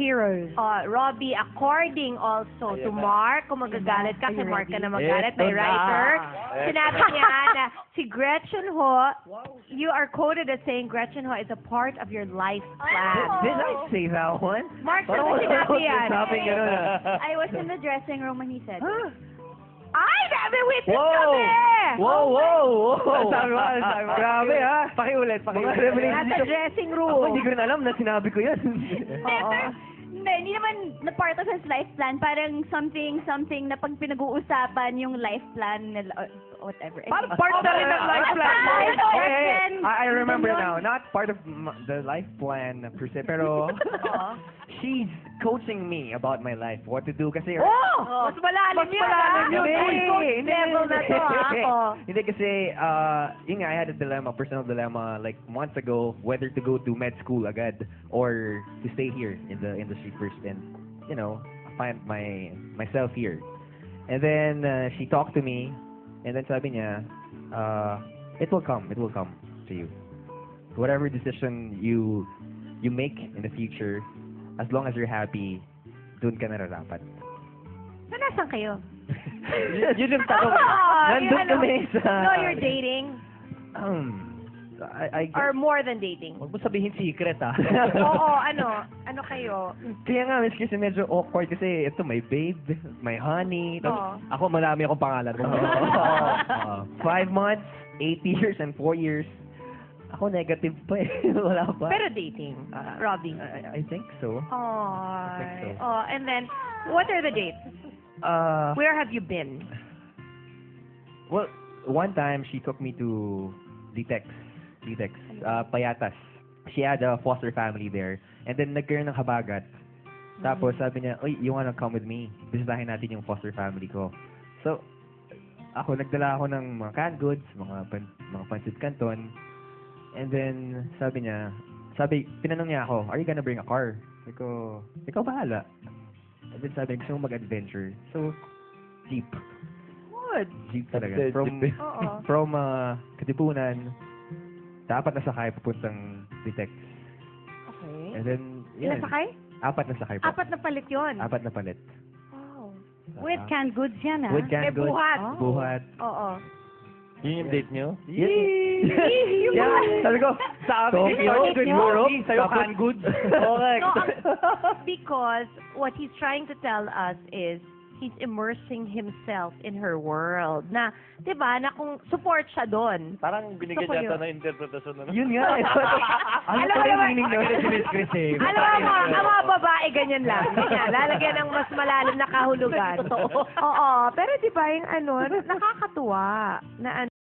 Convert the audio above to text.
Heroes. Robbie, according also to Mark, kung magagalit ka, kay Mark ka na magalit, may Eto na. writer, sinabi niya na si Gretchen Ho, you are quoted as saying Gretchen Ho is a part of your life plan. Did I say that one? Mark, Parang saan wala sinabi yan? Sabi ganun ah. I was in the dressing room when he said it. Ay, dami witness Wow! kami! Wow, wow, wow! Sabi mo. Grabe ha! Pakiulit. Mga revelation Nasa dito. dressing Ako, room. hindi ko rin alam na sinabi ko yan. Oo. Hindi naman na part of his life plan. Parang something na pag pinag-uusapan yung life plan nila, or whatever. Parang part na rin ng life plan. Okay, I remember now. Not part of the life plan per se, pero she's coaching me about my life, what to do kasi. Oh! Mas malalim yun, ah. Hindi, Level na to, ah. Hindi kasi, yun nga, I had a dilemma, personal dilemma, like months ago, whether to go to med school agad or to stay here in the industry first and, you know, find myself here. And then, she talked to me, and then sabi niya, it will come to you. Whatever decision you make in the future, as long as you're happy, dun ka nararapat. So, nasan kayo? Yun yung tanong. Nandun kami sa... No, you're dating? Or more than dating? Huwag mo sabihin secret ah. Oo, ano? Ano kayo? Kaya nga, miss, kasi medyo awkward kasi ito may babe, may honey. Oo. Ako marami akong pangalan. 5 months, 8 years, and 4 years. Ako negative pa eh. Wala pa. Pero dating, Robbie. I think so. think so. Oh, and then, what are the dates? Where have you been? Well, one time she took me to Ditex, Payatas. She had a foster family there. And then nagkaroon ng habagat. Tapos sabi niya, "Oy, you wanna come with me? Bisitahin natin yung foster family ko." So, nagdala ako ng mga canned goods, mga pancit canton. And then, tinanong niya ako, "Are you gonna bring a car?" Sabi ko, "Ikaw bahala." And then sabi, "Gusto mo mag-adventure?" So, jeep. Good. Jeep talaga. From Katipunan, dapat na sakay papuntang Ditex. Okay. And then, Ilan sakay? 4 na sakay po. 4 na palit yun. 4 na palit. Wow. With canned goods yan, ah. With canned May goods. buhat. Buhat. Oo. Yun yung date nyo? Yeah, sabi ko, sa amin, Tokyo, Europe, sa'yo canned goods. Correct. No, because what he's trying to tell us is he's immersing himself in her world. Na, di ba, na kung support siya doon. Parang binigyan Gusto ko yata yun. ng interpretasyon na. Yun nga. Ano Alam pa mo yung naman- meaning nun? Si Miss Chris eh. Alam mo, ang mga babae ganyan lang. Ganyan, lalagyan ng mas malalim na kahulugan. Oo, pero di ba yung ano, nakakatuwa na